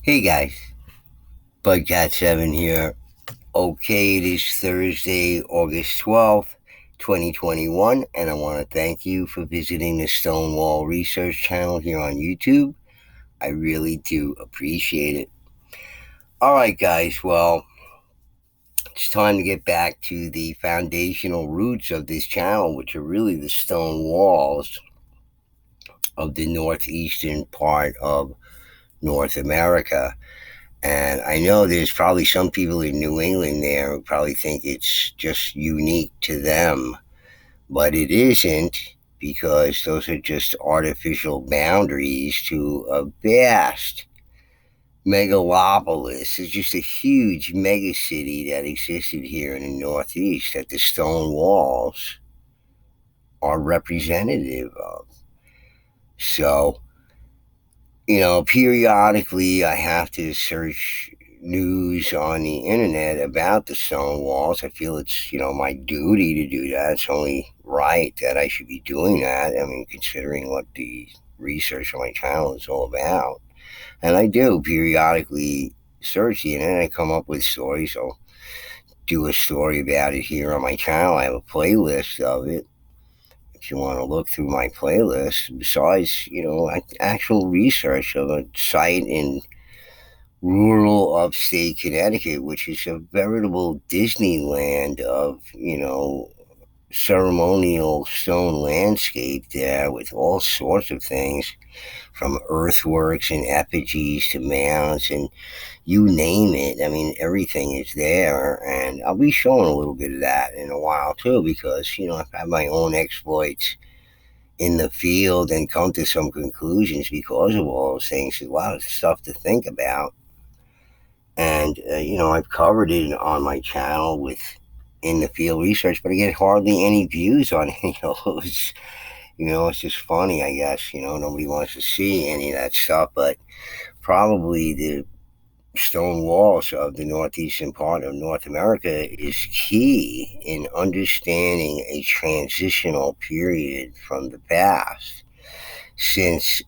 Hey guys, Bugcat7 here. Okay, it is Thursday, August 12th, 2021, and I want to thank you for visiting the Stonewall Research channel here on YouTube. I really do appreciate it. Alright, guys, well, it's time to get back to the foundational roots of this channel, which are really the stone walls of the northeastern part of North America. And I know there's probably some people in New England there who probably think it's just unique to them, but it isn't, because those are just artificial boundaries to a vast megalopolis. It's just a huge megacity that existed here in the Northeast that the stone walls are representative of. So, periodically I have to search news on the internet about the stone walls. I feel it's, my duty to do that. It's only right that I should be doing that. I mean, considering what the research on my channel is all about. And I do periodically search the internet and come up with stories. I'll do a story about it here on my channel. I have a playlist of it if you want to look through my playlist, besides, actual research of a site in rural upstate Connecticut, which is a veritable Disneyland of, ceremonial stone landscape there with all sorts of things from earthworks and effigies to mounds and you name it. I mean, everything is there. And I'll be showing a little bit of that in a while too, because, I've had my own exploits in the field and come to some conclusions because of all those things. There's a lot of stuff to think about. And, I've covered it on my channel with in the field research, but I get hardly any views on any of those. It's just funny, I guess. Nobody wants to see any of that stuff, but probably the stone walls of the northeastern part of North America is key in understanding a transitional period from the past, since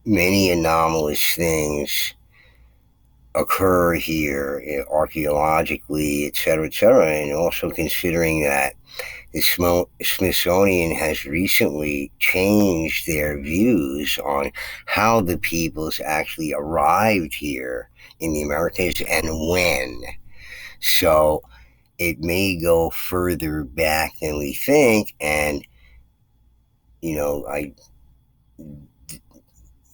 many anomalous things occur here archaeologically, et cetera, and also considering that the Smithsonian has recently changed their views on how the peoples actually arrived here in the Americas and when. So it may go further back than we think, and I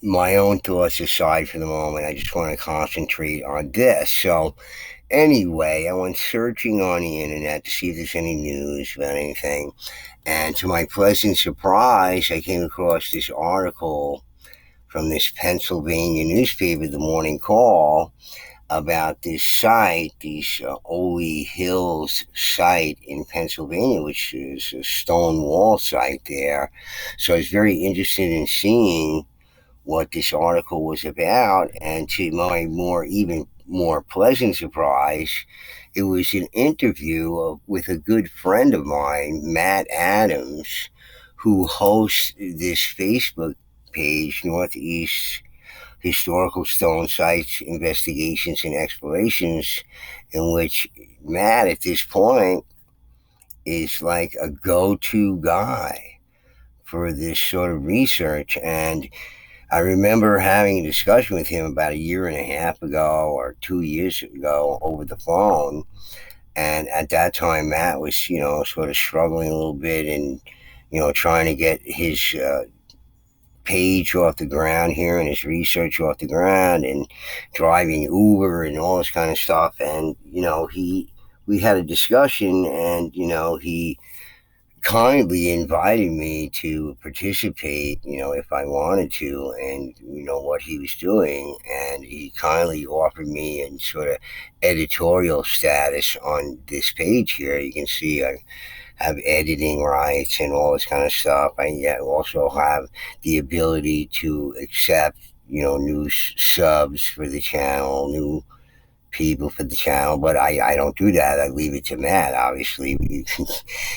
my own thoughts aside for the moment, I just want to concentrate on this. So anyway, I went searching on the internet to see if there's any news about anything. And to my pleasant surprise, I came across this article from this Pennsylvania newspaper, the Morning Call, about this site, this Oley Hills site in Pennsylvania, which is a stone wall site there. So I was very interested in seeing what this article was about, and to my even more pleasant surprise, it was an interview with a good friend of mine, Matt Adams, who hosts this Facebook page, Northeast Historical Stone Sites Investigations and Explorations, in which Matt at this point is like a go-to guy for this sort of research. And I remember having a discussion with him about a year and a half ago or 2 years ago over the phone. And at that time, Matt was, sort of struggling a little bit and, trying to get his page off the ground here and his research off the ground and driving Uber and all this kind of stuff. And, we had a discussion, and, he kindly invited me to participate, if I wanted to, and what he was doing. And he kindly offered me a sort of editorial status on this page here. You can see I have editing rights and all this kind of stuff. I also have the ability to accept, new subs for the channel, new people for the channel, but I don't do that. I leave it to Matt. Obviously, we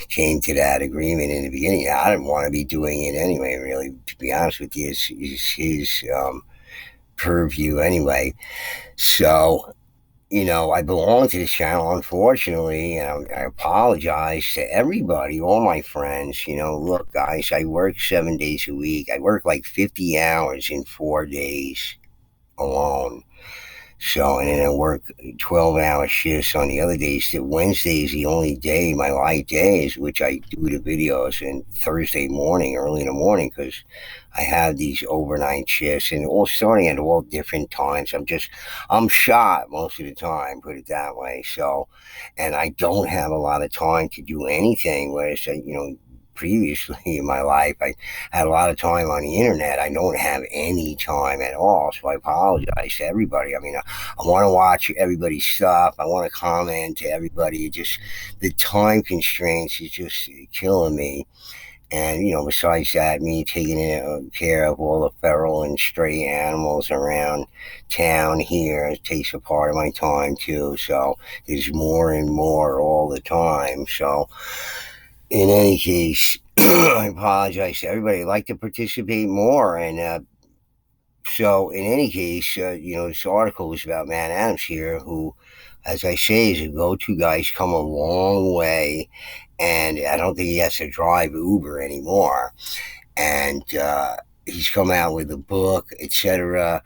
came to that agreement in the beginning. I didn't want to be doing it anyway, really, to be honest with you. It's his purview anyway. So, I belong to this channel, unfortunately, and I apologize to everybody, all my friends. Look, guys, I work 7 days a week. I work like 50 hours in 4 days alone. So, and then I work 12-hour shifts on the other days. Wednesday is the only day, my light days, which I do the videos, and Thursday morning, early in the morning, because I have these overnight shifts, and all starting at all different times. I'm shot most of the time, put it that way. So, and I don't have a lot of time to do anything, whereas, previously in my life, I had a lot of time on the internet. I don't have any time at all, so I apologize to everybody. I mean, I want to watch everybody's stuff. I want to comment to everybody. Just the time constraints is just killing me. And, besides that, me taking care of all the feral and stray animals around town here, it takes a part of my time too. So there's more and more all the time. So in any case, I apologize to everybody. I'd like to participate more. And so, in any case, this article is about Matt Adams here, who, as I say, is a go-to guy. He's come a long way, and I don't think he has to drive Uber anymore. And he's come out with a book, etc.,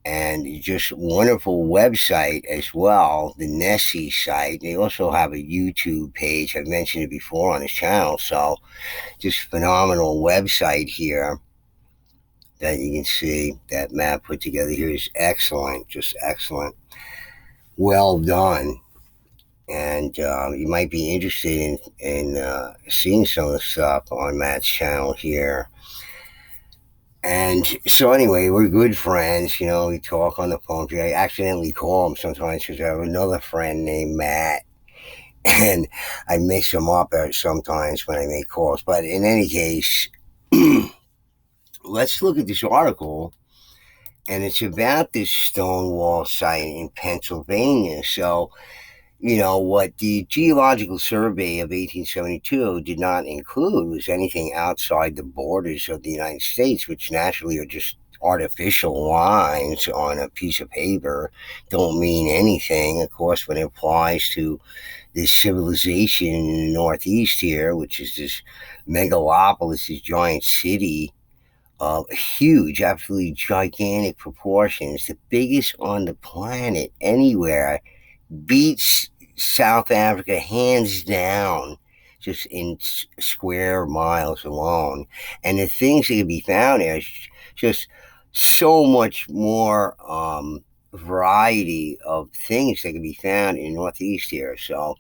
and just wonderful website as well, the NEHSSIE site. They also have a YouTube page. I've mentioned it before on his channel. So, just phenomenal website here that you can see that Matt put together here is excellent, just excellent. Well done. And you might be interested in seeing some of the stuff on Matt's channel here. And so anyway, we're good friends. We talk on the phone. I accidentally call him sometimes because I have another friend named Matt. And I mix them up sometimes when I make calls. But in any case, let's look at this article. And it's about this Stonewall site in Pennsylvania. So, what the Geological Survey of 1872 did not include was anything outside the borders of the United States, which naturally are just artificial lines on a piece of paper, don't mean anything. Of course, when it applies to this civilization in the Northeast here, which is this megalopolis, this giant city, huge, absolutely gigantic proportions, the biggest on the planet anywhere, beats South Africa hands down, just in square miles alone. And the things that can be found there is just so much more variety of things that can be found in the Northeast here. So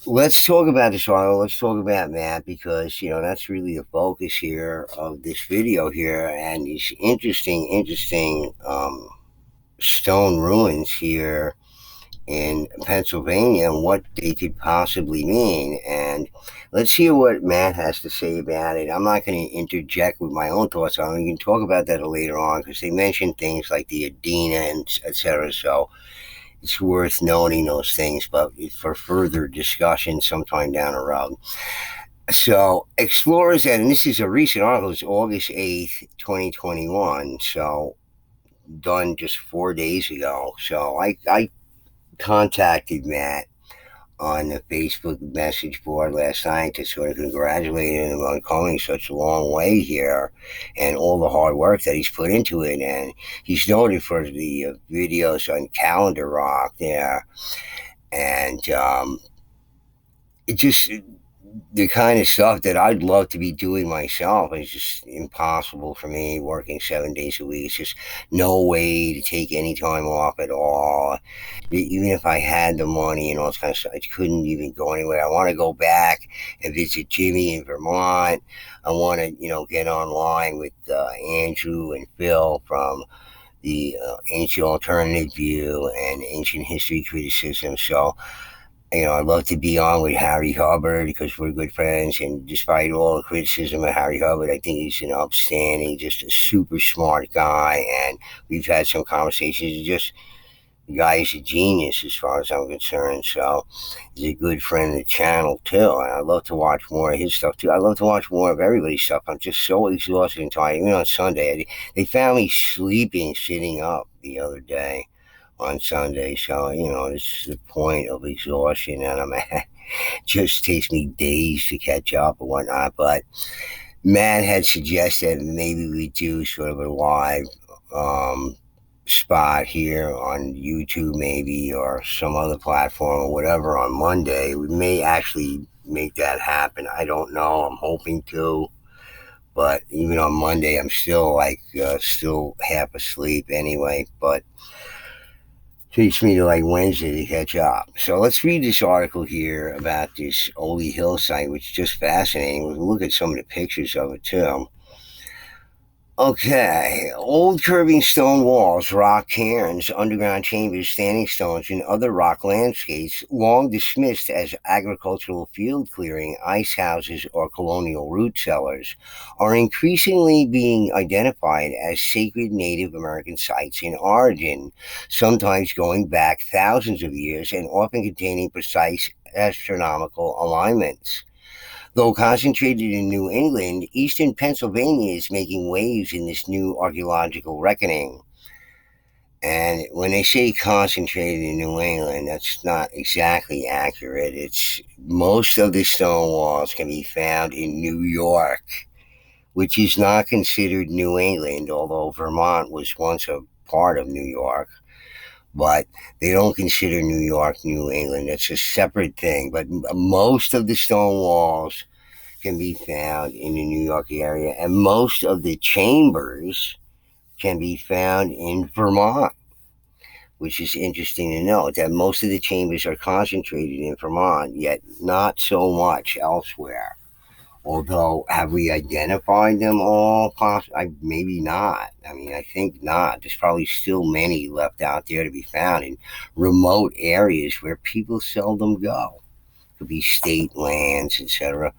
let's talk about this article. Let's talk about Matt, because that's really the focus here of this video here, and these interesting stone ruins here in Pennsylvania and what they could possibly mean. And let's hear what Matt has to say about it. I'm not going to interject with my own thoughts on it. We can talk about that later on, because they mention things like the Adena and etc. So it's worth noting those things, but for further discussion sometime down the road. So explorers, and this is a recent article, it's August 8th, 2021, so done just 4 days ago. So I contacted Matt on the Facebook message board last night to sort of congratulate him on coming such a long way here and all the hard work that he's put into it. And he's noted for the videos on Calendar Rock there. And it just, the kind of stuff that I'd love to be doing myself is just impossible for me, working 7 days a week. It's just no way to take any time off at all. Even if I had the money and all this kind of stuff, I couldn't even go anywhere. I want to go back and visit Jimmy in Vermont. I want to, get online with Andrew and Phil from the Ancient Alternative View and Ancient History Criticism. So, I'd love to be on with Harry Hubbard because we're good friends. And despite all the criticism of Harry Hubbard, I think he's an upstanding, just a super smart guy. And we've had some conversations. Just The guy is a genius as far as I'm concerned. So he's a good friend of the channel too. And I love to watch more of his stuff too. I love to watch more of everybody's stuff. I'm just so exhausted and tired. Even on Sunday, they found me sleeping, sitting up the other day on Sunday. So, this is the point of exhaustion that I'm at. It just takes me days to catch up and whatnot. But Matt had suggested maybe we do sort of a live um, spot here on YouTube, maybe, or some other platform or whatever on Monday. We may actually make that happen. I don't know. I'm hoping to. But even on Monday, I'm still still half asleep anyway. But takes me to like Wednesday to catch up. So let's read this article here about this Oley Hill site, which is just fascinating. We'll look at some of the pictures of it too. Okay, old curving stone walls, rock cairns, underground chambers, standing stones, and other rock landscapes, long dismissed as agricultural field clearing, ice houses, or colonial root cellars, are increasingly being identified as sacred Native American sites in origin, sometimes going back thousands of years and often containing precise astronomical alignments. Though concentrated in New England, eastern Pennsylvania is making waves in this new archaeological reckoning. And when they say concentrated in New England, that's not exactly accurate. It's most of the stone walls can be found in New York, which is not considered New England, although Vermont was once a part of New York. But they don't consider New York New England. It's a separate thing. But most of the stone walls can be found in the New York area, and most of the chambers can be found in Vermont, which is interesting to note that most of the chambers are concentrated in Vermont, yet not so much elsewhere. Although, have we identified them all? Maybe not. I mean, I think not. There's probably still many left out there to be found in remote areas where people seldom go. It could be state lands, etc.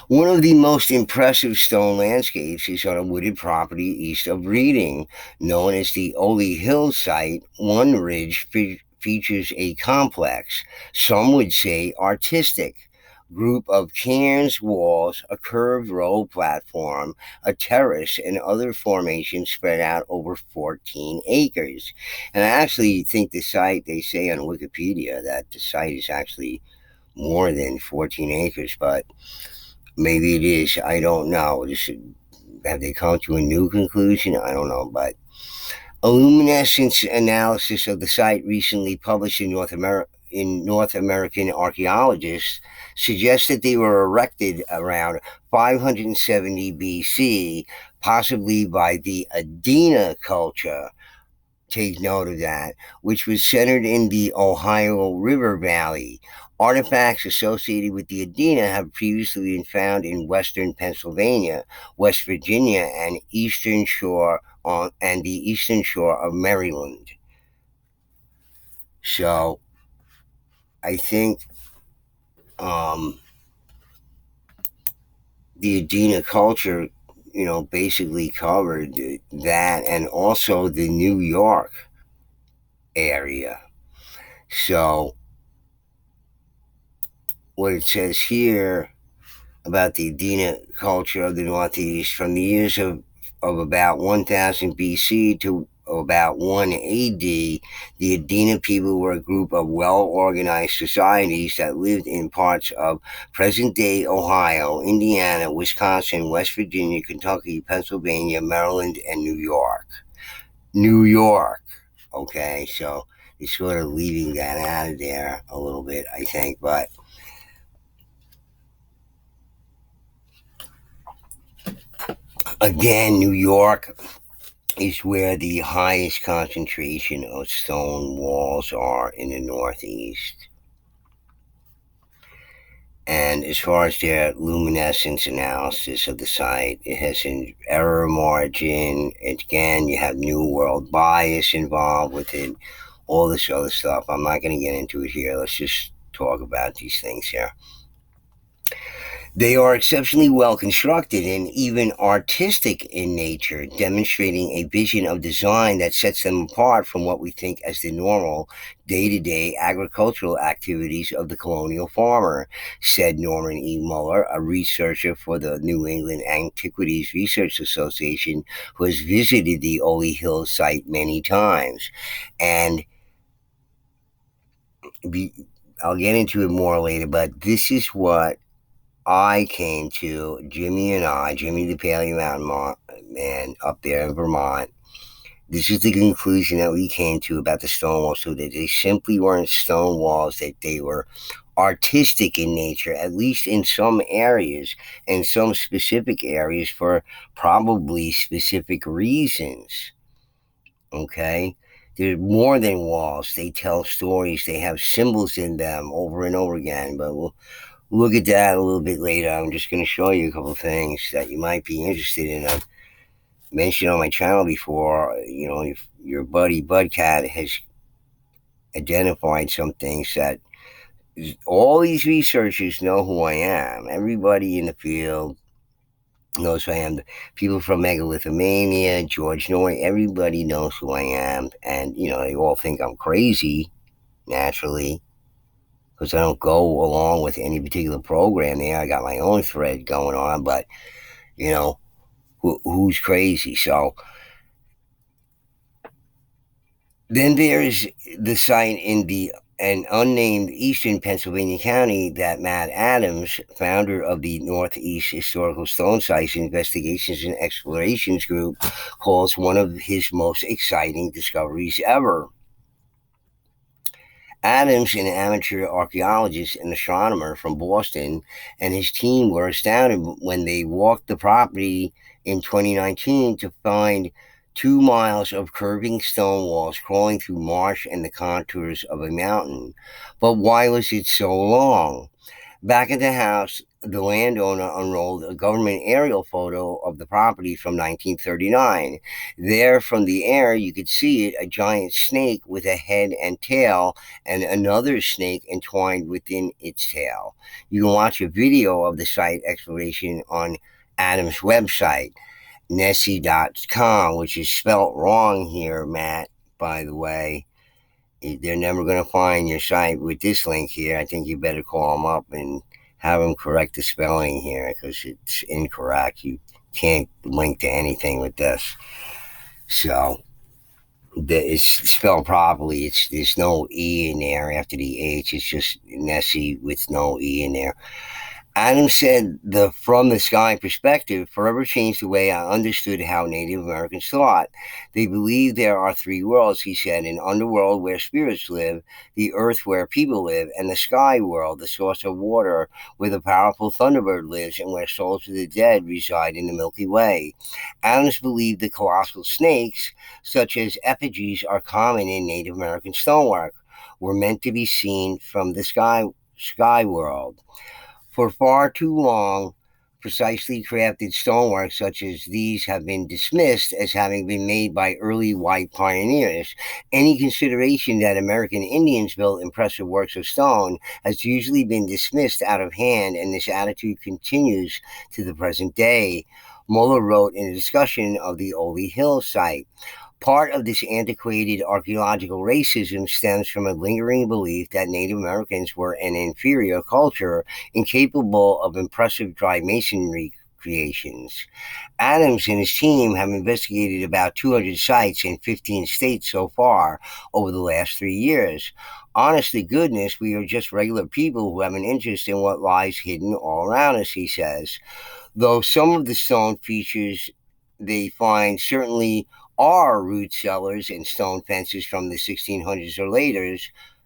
One of the most impressive stone landscapes is on a wooded property east of Reading, known as the Oley Hill site. One ridge features a complex, some would say artistic, group of cairns walls, a curved roll platform, a terrace, and other formations spread out over 14 acres. And I actually think the site, they say on Wikipedia that the site is actually more than 14 acres, but maybe it is. I don't know. Have they come to a new conclusion? I don't know. But a luminescence analysis of the site recently published in North American Archaeologists suggests that they were erected around 570 BC, possibly by the Adena culture. Take note of that, which was centered in the Ohio River Valley. Artifacts associated with the Adena have previously been found in western Pennsylvania, West Virginia, and the eastern shore of Maryland. So I think um, the Adena culture, basically covered that and also the New York area. So what it says here about the Adena culture of the Northeast from the years of about 1000 BC to about 1 AD, the Adena people were a group of well organized societies that lived in parts of present day Ohio, Indiana, Wisconsin, West Virginia, Kentucky, Pennsylvania, Maryland, and New York. New York. Okay, so they're sort of leaving that out of there a little bit, I think, but again, New York is where the highest concentration of stone walls are in the Northeast. And as far as their luminescence analysis of the site, it has an error margin. Again, you have New World bias involved with it, all this other stuff. I'm not going to get into it here. Let's just talk about these things here. They are exceptionally well constructed and even artistic in nature, demonstrating a vision of design that sets them apart from what we think as the normal day to day agricultural activities of the colonial farmer, said Norman E. Muller, a researcher for the New England Antiquities Research Association who has visited the Oley Hill site many times. And be, I'll get into it more later, but this is what I came to, Jimmy the Paleo Mountain Man up there in Vermont. This is the conclusion that we came to about the stone walls, so that they simply weren't stone walls, that they were artistic in nature, at least in some areas, and some specific areas for probably specific reasons. Okay? They're more than walls. They tell stories. They have symbols in them over and over again. But we'll look at that a little bit later. I'm just going to show you a couple of things that you might be interested in. I've mentioned on my channel before, if your buddy Budcat has identified some things that all these researchers know who I am. Everybody in the field knows who I am. People from Megalithomania, George Norrie, everybody knows who I am. And, they all think I'm crazy, naturally, because I don't go along with any particular program there. I got my own thread going on, but, who's crazy? So then there's the site in an unnamed eastern Pennsylvania county that Matt Adams, founder of the Northeast Historical Stone Sites Investigations and Explorations Group, calls one of his most exciting discoveries ever. Adams, an amateur archaeologist and astronomer from Boston, and his team were astounded when they walked the property in 2019 to find 2 miles of curving stone walls crawling through marsh and the contours of a mountain. But why was it so long? Back at the house, the landowner unrolled a government aerial photo of the property from 1939. There, from the air, you could see it, a giant snake with a head and tail, and another snake entwined within its tail. You can watch a video of the site exploration on Adam's website, NEHSSIE.com, which is spelt wrong here, Matt, by the way. They're never going to find your site with this link here. I think you better call them up and have them correct the spelling here, because it's incorrect. You can't link to anything with this. So it's spelled properly. There's no E in there after the H. It's just NEHSSIE with no E in there. Adams said the from the sky perspective forever changed the way I understood how Native Americans thought. They believe there are three worlds, he said: an underworld where spirits live, the earth where people live, and the sky world, the source of water, where the powerful thunderbird lives and where souls of the dead reside in the Milky Way. Adams believed the colossal snakes, such as effigies, are common in Native American stonework, were meant to be seen from the sky world. For far too long, precisely crafted stonework such as these have been dismissed as having been made by early white pioneers. Any consideration that American Indians built impressive works of stone has usually been dismissed out of hand, and this attitude continues to the present day. Muller wrote in a discussion of the Oley Hill site. Part of this antiquated archaeological racism stems from a lingering belief that Native Americans were an inferior culture, incapable of impressive dry masonry creations. Adams and his team have investigated about 200 sites in 15 states so far over the last 3 years. Honest to goodness, we are just regular people who have an interest in what lies hidden all around us, he says. Though some of the stone features they find certainly are root cellars and stone fences from the 1600s or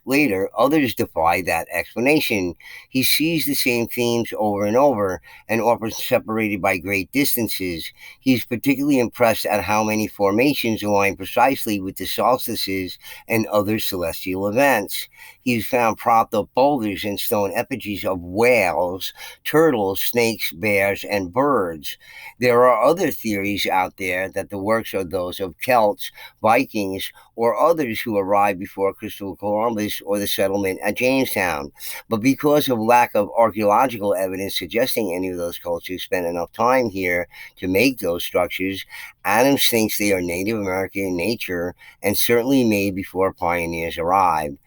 later, others defy that explanation. He sees the same themes over and over, and often separated by great distances. He's particularly impressed at how many formations align precisely with the solstices and other celestial events. He's found propped up boulders and stone effigies of whales, turtles, snakes, bears, and birds. There are other theories out there that the works are those of Celts, Vikings, or others who arrived before Christopher Columbus Atlantis or the settlement at Jamestown. But because of lack of archaeological evidence suggesting any of those cultures spent enough time here to make those structures, Adams thinks they are Native American in nature and certainly made before pioneers arrived.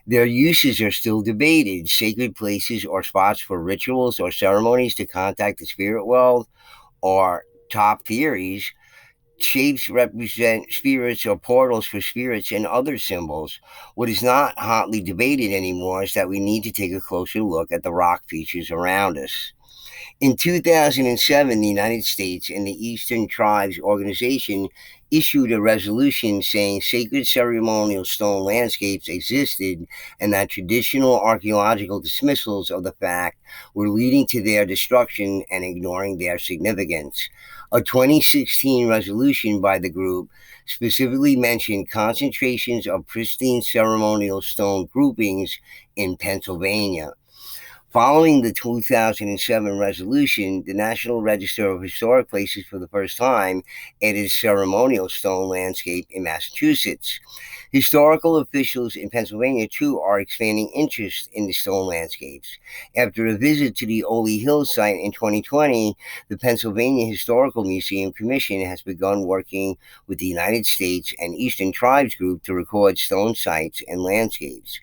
Their uses are still debated. Sacred places or spots for rituals or ceremonies to contact the spirit world, or top theories, shapes represent spirits or portals for spirits and other symbols. What is not hotly debated anymore is that we need to take a closer look at the rock features around us. In 2007, the United States and the Eastern Tribes Organization issued a resolution saying sacred ceremonial stone landscapes existed and that traditional archaeological dismissals of the fact were leading to their destruction and ignoring their significance. A 2016 resolution by the group specifically mentioned concentrations of pristine ceremonial stone groupings in Pennsylvania. Following the 2007 resolution, the National Register of Historic Places for the first time added a ceremonial stone landscape in Massachusetts. Historical officials in Pennsylvania, too, are expanding interest in the stone landscapes. After a visit to the Oley Hill site in 2020, the Pennsylvania Historical Museum Commission has begun working with the United States and Eastern Tribes Group to record stone sites and landscapes.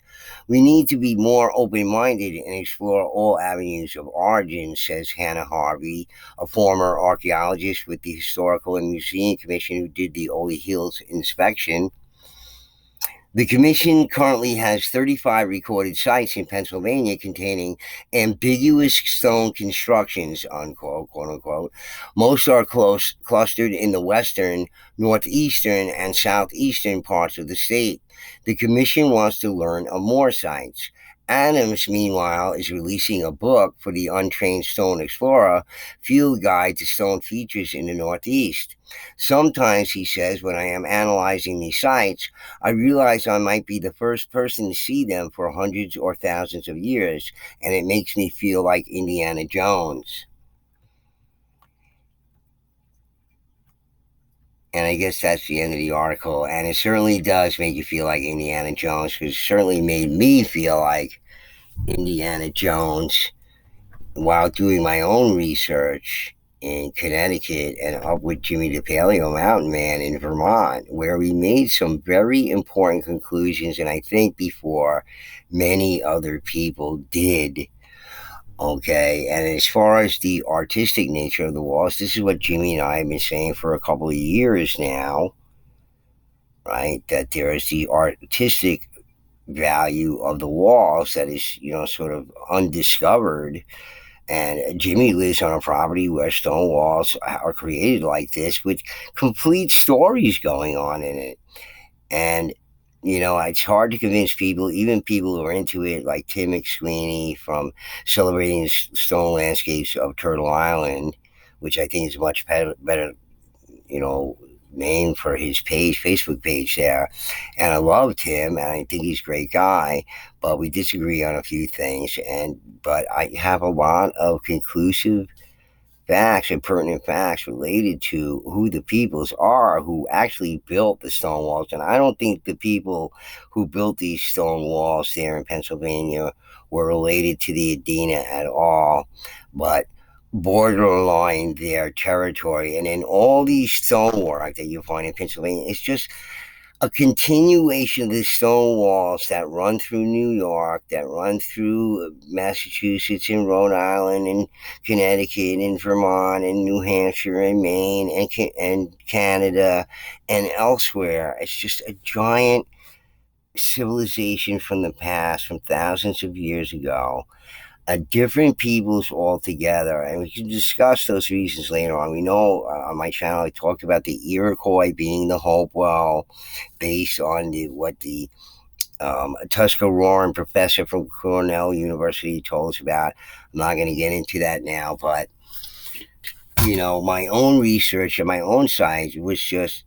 We need to be more open-minded and explore all avenues of origin, says Hannah Harvey, a former archaeologist with the Historical and Museum Commission who did the Oley Hills inspection. The commission currently has 35 recorded sites in Pennsylvania containing ambiguous stone constructions, unquote, quote unquote. Most are clustered in the western, northeastern, and southeastern parts of the state. The commission wants to learn of more sites. Adams, meanwhile, is releasing a book for the untrained stone explorer, Field Guide to Stone Features in the Northeast. Sometimes, he says, when I am analyzing these sites, I realize I might be the first person to see them for hundreds or thousands of years, and it makes me feel like Indiana Jones. And I guess that's the end of the article. And it certainly does make you feel like Indiana Jones, because it certainly made me feel like Indiana Jones while doing my own research in Connecticut and up with Jimmy the Paleo Mountain Man in Vermont, where we made some very important conclusions, and I think before many other people did. Okay, and as far as the artistic nature of the walls, this is what Jimmy and I have been saying for a couple of years now, right? That there is the artistic value of the walls that is, sort of undiscovered. And Jimmy lives on a property where stone walls are created like this with complete stories going on in it. And, it's hard to convince people, even people who are into it, like Tim McSweeney from Celebrating Stone Landscapes of Turtle Island, which I think is a much better name for his Facebook page there. And I loved him, and I think he's a great guy, but we disagree on a few things. But I have a lot of conclusive facts and pertinent facts related to who the peoples are who actually built the stone walls. And I don't think the people who built these stone walls there in Pennsylvania were related to the Adena at all, but borderline their territory. And in all these stonework that you find in Pennsylvania, it's just a continuation of the stone walls that run through New York, that run through Massachusetts and Rhode Island and Connecticut and Vermont and New Hampshire and Maine and Canada and elsewhere. It's just a giant civilization from the past, from thousands of years ago. Different peoples altogether, and we can discuss those reasons later on. We know on my channel I talked about the Iroquois being the Hopewell, based on what the Tuscaroran professor from Cornell University told us about. I'm not going to get into that now, but my own research and my own science was just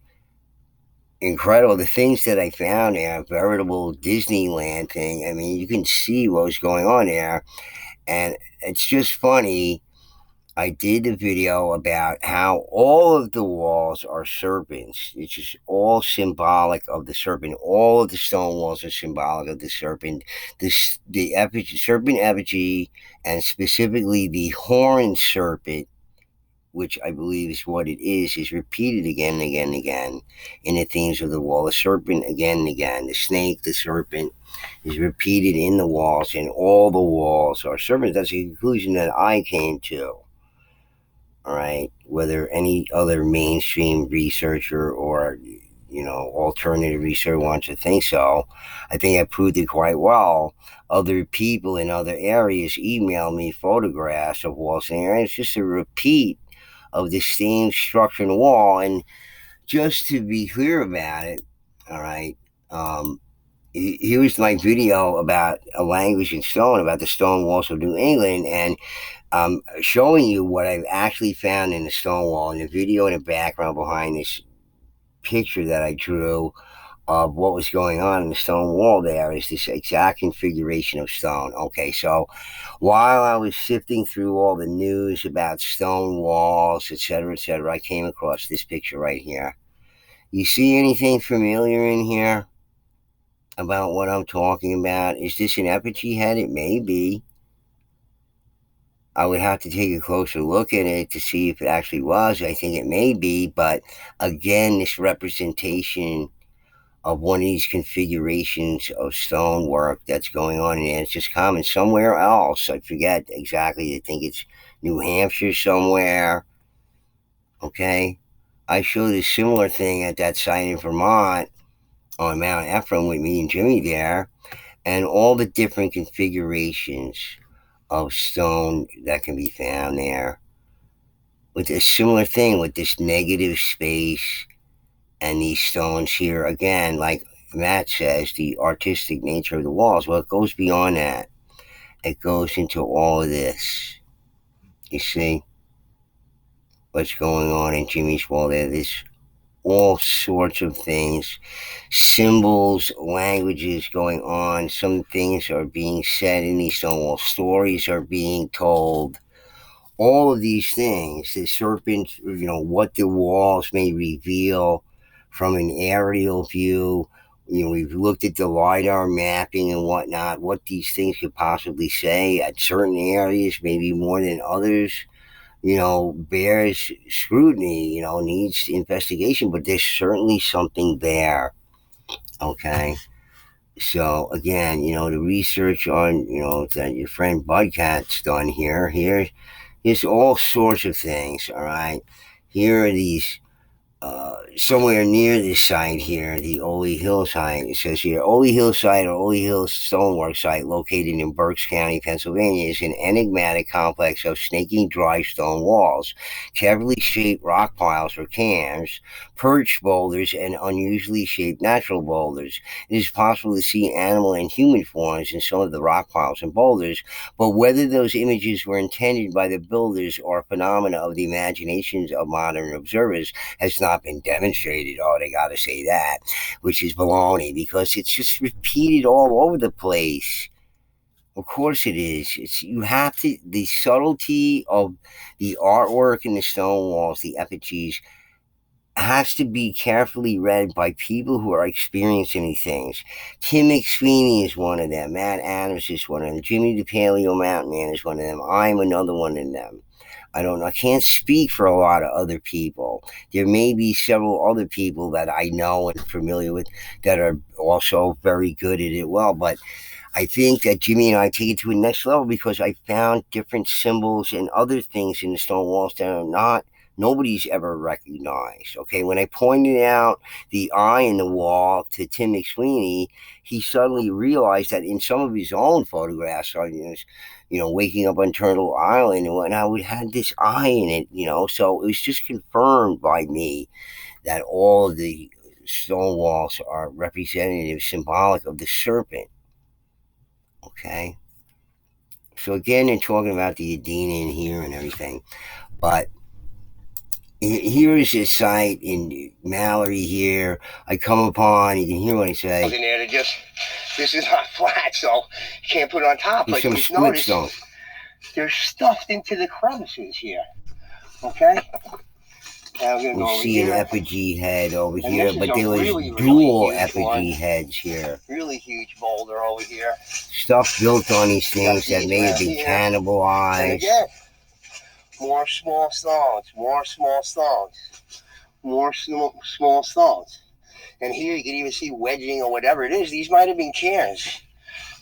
incredible. The things that I found there, a veritable Disneyland thing. I mean, you can see what was going on there. And it's just funny I did a video about how all of the walls are serpents. It's just all symbolic of the serpent. All of the stone walls are symbolic of the serpent. The effigy, serpent effigy, and specifically the horned serpent, which I believe is what it is repeated again and again and again in the themes of the wall. The serpent again and again. The snake, the serpent is repeated in the walls, and all the walls are serpents. That's the conclusion that I came to. All right, whether any other mainstream researcher or alternative researcher wants to think so, I think I proved it quite well. Other people in other areas email me photographs of walls, and it's just a repeat of the same structure in the wall. And just to be clear about it, all right, here's my video about a language in stone, about the stone walls of New England, and showing you what I've actually found in the stone wall. In the video in the background behind this picture that I drew of what was going on in the stone wall there is this exact configuration of stone. Okay, so while I was sifting through all the news about stone walls, etc., I came across this picture right here. You see anything familiar in here about what I'm talking about? Is this an effigy head? It may be. I would have to take a closer look at it to see if it actually was. I think it may be, but again, this representation of one of these configurations of stonework that's going on, and it's just common somewhere else. I forget exactly. I think it's New Hampshire somewhere. Okay, I showed a similar thing at that site in Vermont on Mount Ephraim with me and Jimmy there, and all the different configurations of stone that can be found there. With a similar thing with this negative space and these stones here, again, like Matt says, the artistic nature of the walls. Well, it goes beyond that. It goes into all of this. You see what's going on in Jimmy's wall there? There's all sorts of things, symbols, languages going on. Some things are being said in these stone walls. Stories are being told. All of these things, the serpent, what the walls may reveal from an aerial view. We've looked at the LiDAR mapping and whatnot, what these things could possibly say at certain areas, maybe more than others, bears scrutiny, needs investigation, but there's certainly something there. Okay. So again, the research on, that your friend Budcat's done here's all sorts of things. All right. Here are these somewhere near this site here, the Oley Hill site. It says here, Oley Hill site or Oley Hill Stonework site located in Berks County, Pennsylvania is an enigmatic complex of snaking dry stone walls, carefully shaped rock piles or cams, perch boulders, and unusually shaped natural boulders. It is possible to see animal and human forms in some of the rock piles and boulders, but whether those images were intended by the builders or phenomena of the imaginations of modern observers has not been demonstrated. Oh, they got to say that, which is baloney, because it's just repeated all over the place. Of course it is. You have to, the subtlety of the artwork in the stone walls, the effigies, has to be carefully read by people who are experiencing these things. Tim McSweeney is one of them. Matt Adams is one of them. Jimmy the Paleo Mountain Man is one of them. I'm another one of them. I don't know. I can't speak for a lot of other people. There may be several other people that I know and familiar with that are also very good at it well. But I think that Jimmy and I take it to a next level because I found different symbols and other things in the stone walls that are nobody's ever recognized. Okay, when I pointed out the eye in the wall to Tim McSweeney, he suddenly realized that in some of his own photographs, waking up on Turtle Island and whatnot, we had this eye in it, so it was just confirmed by me that all of the stone walls are representative, symbolic of the serpent. Okay, so again, they're talking about the Adena in here and everything, but here is a site in Mallory here. I come upon, you can hear what I say. In there this is not flat, so you can't put it on top. There's some split stone. they're stuffed into the crevices here. Okay? Now we're gonna go over here. An effigy head over here, but there was dual effigy heads here. Really huge boulder over here. Stuff built on these things that may have been cannibalized. And again, more small stones, more small stones, more small stones. And here you can even see wedging or whatever it is. These might have been cairns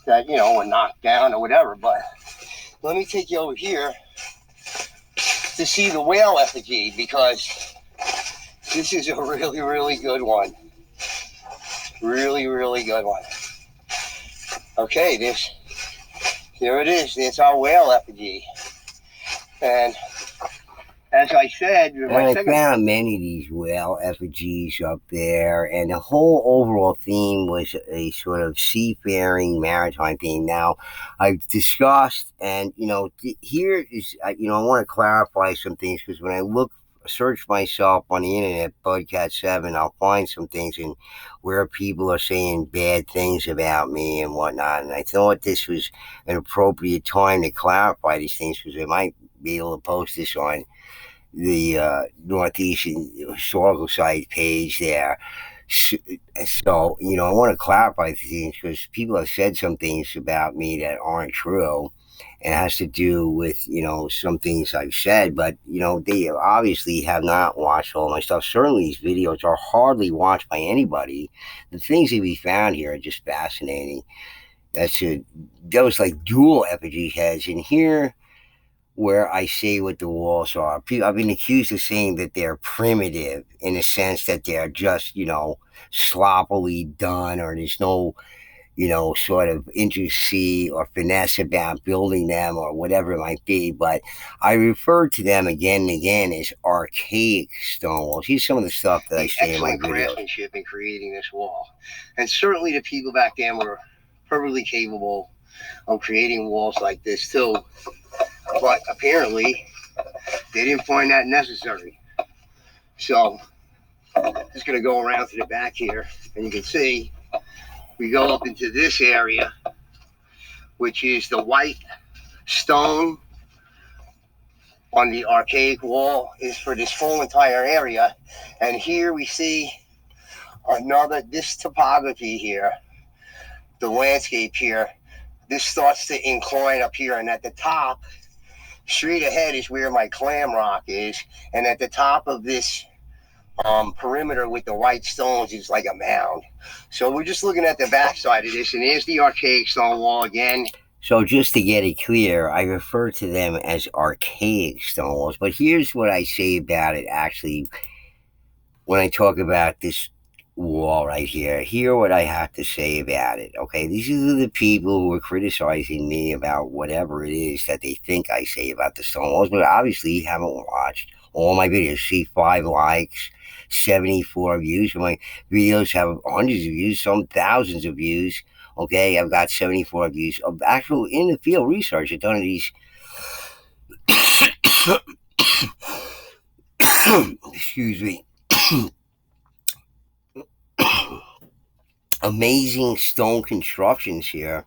that, you know, were knocked down or whatever. But let me take you over here to see the whale effigy, because this is a really, really good one. Really, really good one. Okay, here it is. It's our whale effigy. And as I said, I found many of these whale effigies up there, and the whole overall theme was a sort of seafaring maritime theme. Now, I've discussed, and here is, I want to clarify some things, because when I search myself on the internet, Budcat7, I'll find some things and where people are saying bad things about me and whatnot. And I thought this was an appropriate time to clarify these things, because I might be able to post this on the Northeastern Historical Site page there. So, I want to clarify things, because people have said some things about me that aren't true. And it has to do with, some things I've said, but, they obviously have not watched all my stuff. Certainly these videos are hardly watched by anybody. The things that we found here are just fascinating. Those like dual effigy heads. And here, where I say what the walls are, I've been accused of saying that they're primitive, in the sense that they're just, sloppily done, or there's no, sort of intricacy or finesse about building them, or whatever it might be. But I refer to them again and again as archaic stone walls. Here's some of the stuff that I say in my videos. Craftsmanship in creating this wall. And certainly the people back then were perfectly capable of creating walls like this too. But apparently, they didn't find that necessary. So, just going to go around to the back here, and you can see we go up into this area, which is the white stone on the archaic wall, is for this whole entire area. And here we see this topography here, the landscape here. This starts to incline up here, and at the top, straight ahead, is where my clam rock is, and at the top of this perimeter with the white stones is like a mound. So we're just looking at the backside of this, and there's the archaic stone wall again. So just to get it clear, I refer to them as archaic stone walls, but here's what I say about it actually when I talk about this wall right here. Hear what I have to say about it. Okay, these are the people who are criticizing me about whatever it is that they think I say about the stone walls, but obviously you haven't watched all my videos. See, 5 likes, 74 views. My videos have hundreds of views, some thousands of views. Okay, I've got 74 views of actual in the field research I've done of these excuse me amazing stone constructions here.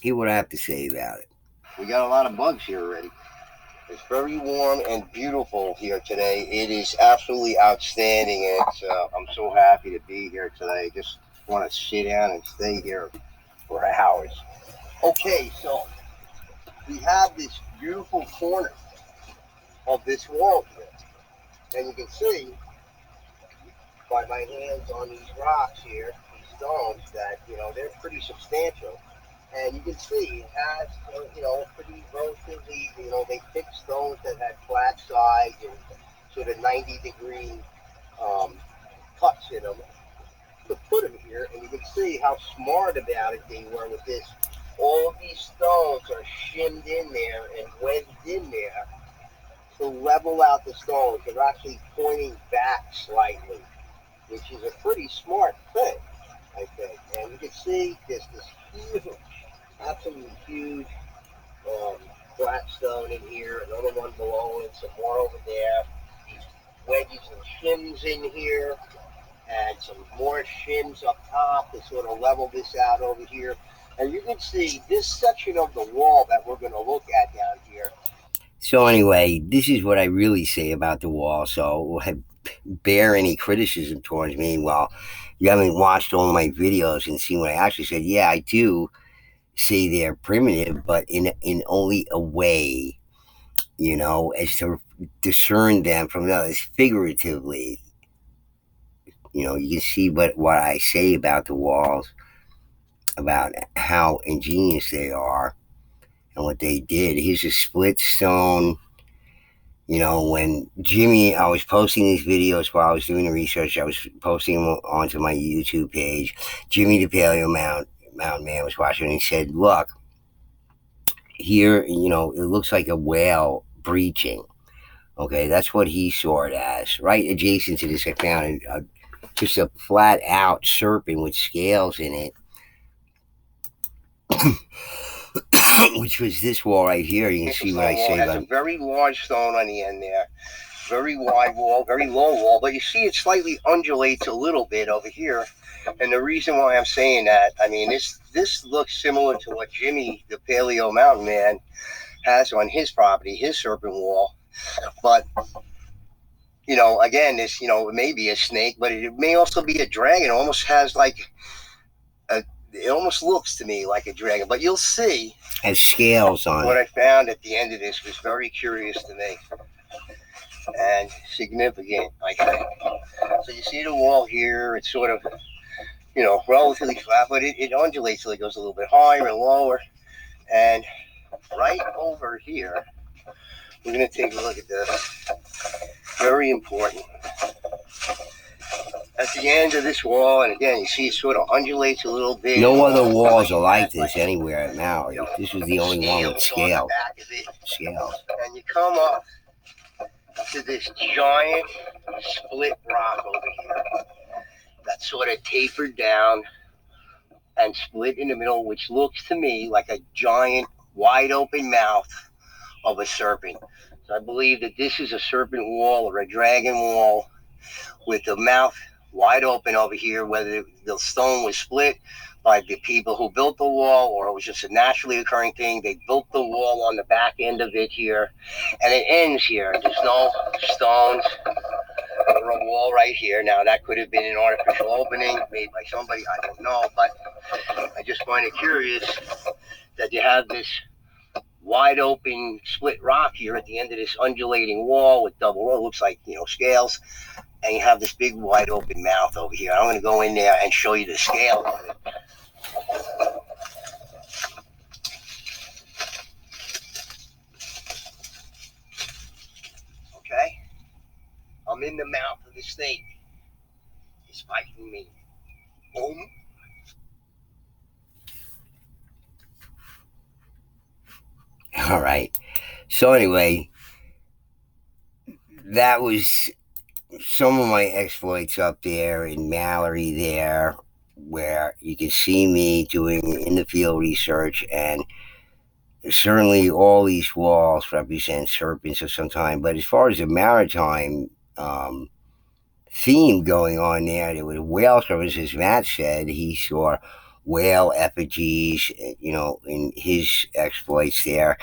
Hear what I have to say about it. We got a lot of bugs here already. It's very warm and beautiful here today. It is absolutely outstanding, and I'm so happy to be here today. Just want to sit down and stay here for hours. Okay, so we have this beautiful corner of this wall here, and you can see by my hands on these rocks here, these stones, that they're pretty substantial. And you can see it has pretty relatively they picked stones that had flat sides and sort of 90-degree cuts in them to put them here. And you can see how smart about it they were with this. All of these stones are shimmed in there and wedged in there to level out the stones. They're actually pointing back slightly, which is a pretty smart thing, I think. And you can see there's this huge, absolutely huge flat stone in here, another one below it, some more over there, these wedges and shims in here, and some more shims up top to sort of level this out over here. And you can see this section of the wall that we're going to look at down here. So anyway, this is what I really say about the wall. So bear any criticism towards me. Well, you haven't watched all my videos and seen what I actually said. Yeah, I do say they're primitive, but in only a way, as to discern them from others figuratively. You can see what I say about the walls, about how ingenious they are and what they did. Here's a split stone. When I was posting these videos while I was doing the research, I was posting them onto my YouTube page. Jimmy the Mountain Man was watching, and he said, "Look, here, it looks like a whale breaching." Okay, that's what he saw it as. Right adjacent to this, I found just a flat out serpent with scales in it, which was this wall right here. You can see what I say about it. It's a very large stone on the end there. Very wide wall, very long wall, but you see it slightly undulates a little bit over here. And the reason why I'm saying that, I mean, this looks similar to what Jimmy, the Paleo Mountain Man, has on his property, his serpent wall. But, again, this, it may be a snake, but it may also be a dragon. It almost has it almost looks to me like a dragon, but you'll see. Has scales on it. What I found at the end of this was very curious to me and significant, I think. So you see the wall here, it's sort of, relatively flat, but it undulates till it goes a little bit higher and lower. And right over here, we're going to take a look at this. Very important. At the end of this wall, and again, you see it sort of undulates a little bit. No other walls are like this anywhere at Maui. This was the only one with scales. Scales. And you come up to this giant split rock over here that sort of tapered down and split in the middle, which looks to me like a giant wide open mouth of a serpent. So I believe that this is a serpent wall or a dragon wall with the mouth wide open over here, whether the stone was split by the people who built the wall or it was just a naturally occurring thing. They built the wall on the back end of it here, and it ends here. There's no stones or a wall right here. Now, that could have been an artificial opening made by somebody, I don't know, but I just find it curious that you have this wide open split rock here at the end of this undulating wall with double row, looks like, scales. And you have this big wide open mouth over here. I'm going to go in there and show you the scale of it. Okay? I'm in the mouth of the snake. It's biting me. Boom. All right. So anyway, that was some of my exploits up there in Mallory there, where you can see me doing in the field research, and certainly all these walls represent serpents of some time. But as far as the maritime theme going on there was whale serpents, as Matt said. He saw whale effigies, in his exploits there.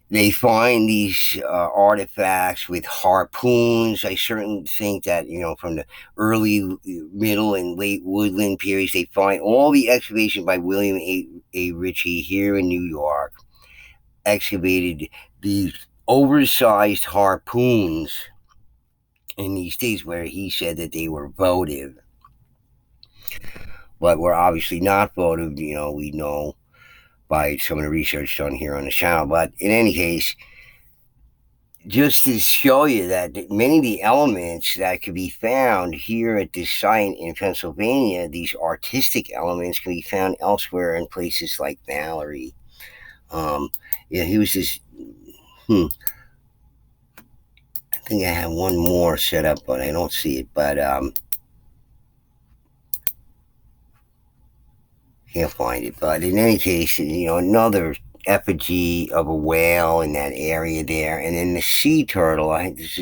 They find these artifacts with harpoons. I certainly think that, from the early, middle, and late woodland periods, they find all the excavation by William A. Ritchie here in New York, excavated these oversized harpoons in these days where he said that they were votive, but were obviously not votive, we know by some of the research done here on the channel. But in any case, just to show you that many of the elements that could be found here at this site in Pennsylvania, these artistic elements, can be found elsewhere in places like Mallory. He was just, I think I have one more set up, but I don't see it. But can't find it. But in any case, another effigy of a whale in that area there, and then the sea turtle. There's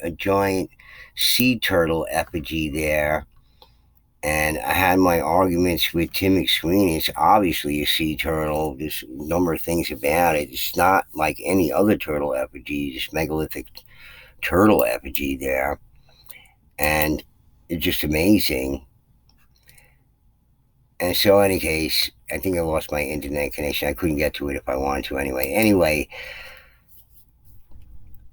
a giant sea turtle effigy there, And I had my arguments with Tim McSweeney. It's obviously a sea turtle. There's a number of things about it. It's not like any other turtle effigy, this megalithic turtle effigy there. And it's just amazing. And so, in any case, I think I lost my internet connection. I couldn't get to it if I wanted to anyway. Anyway,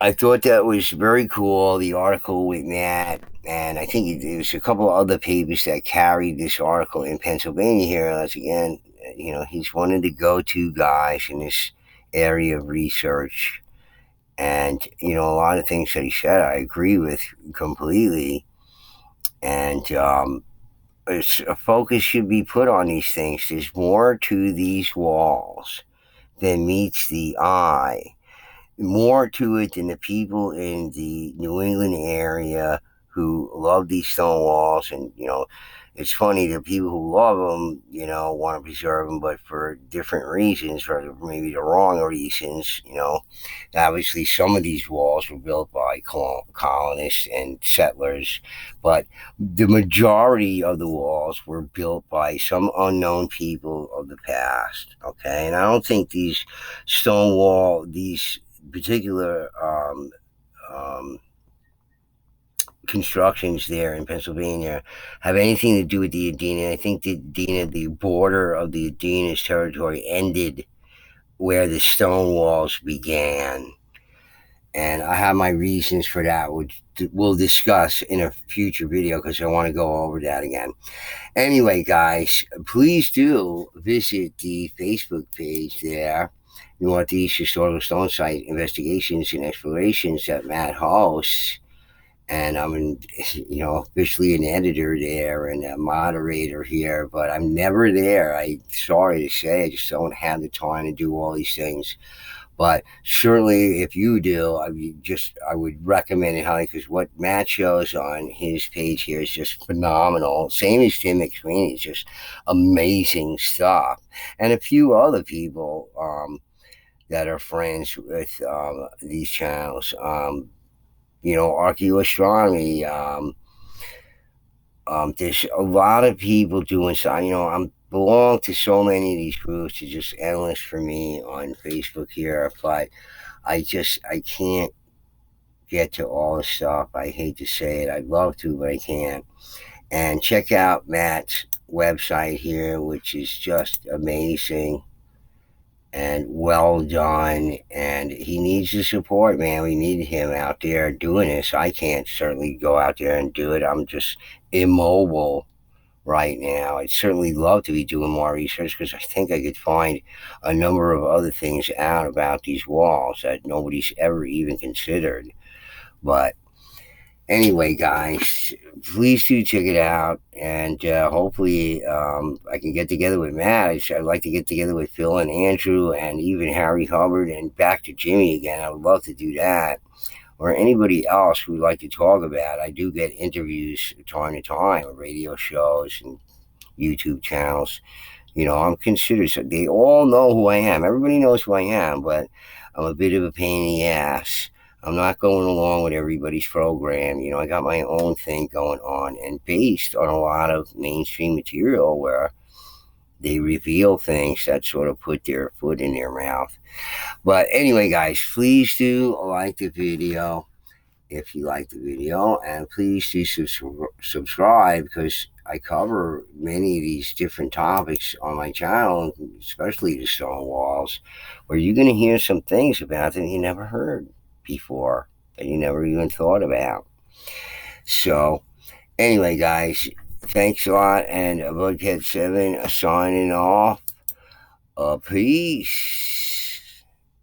I thought that was very cool, the article with Matt. And I think there was a couple of other papers that carried this article in Pennsylvania here. As again, he's one of the go-to guys in this area of research. And, a lot of things that he said, I agree with completely. And a focus should be put on these things. There's more to these walls than meets the eye, more to it than the people in the New England area who love these stone walls. And, it's funny, the people who love them, want to preserve them, but for different reasons, or maybe the wrong reasons. Obviously, some of these walls were built by colonists and settlers, but the majority of the walls were built by some unknown people of the past. Okay, and I don't think these these particular constructions there in Pennsylvania have anything to do with the Adena. I think the border of the Adena's territory ended where the stone walls began. And I have my reasons for that, which we'll discuss in a future video because I want to go over that again. Anyway, guys, please do visit the Facebook page there. Northeast Historical Stone Site Investigations and Explorations that Matt hosts. And I'm, officially an editor there and a moderator here, but I'm never there. I'm sorry to say, I just don't have the time to do all these things. But certainly, if you do, I would recommend it highly, because what Matt shows on his page here is just phenomenal. Same as Tim McSweeney, it's just amazing stuff. And a few other people that are friends with these channels. Archaeoastronomy. There's a lot of people doing so. I'm belong to so many of these groups. It's just endless for me on Facebook here, but I can't get to all the stuff. I hate to say it. I'd love to, but I can't. And check out Matt's website here, which is just amazing and well done. And he needs the support, man. We need him out there doing this. I can't certainly go out there and do it. I'm just immobile right now. I'd certainly love to be doing more research, because I think I could find a number of other things out about these walls that nobody's ever even considered. But anyway, guys, please do check it out. And hopefully I can get together with Matt. I'd like to get together with Phil and Andrew and even Harry Hubbard and back to Jimmy again. I would love to do that. Or anybody else who would like to talk about. I do get interviews time to time on radio shows and YouTube channels. I'm considered, so they all know who I am. Everybody knows who I am, but I'm a bit of a pain in the ass. I'm not going along with everybody's program. I got my own thing going on, and based on a lot of mainstream material where they reveal things that sort of put their foot in their mouth. But anyway, guys, please do like the video if you like the video, and please do subscribe, because I cover many of these different topics on my channel, especially the stone walls, where you're going to hear some things about that you never heard before, that you never even thought about. So anyway, guys, thanks a lot, and Bughead7 signing off. Peace.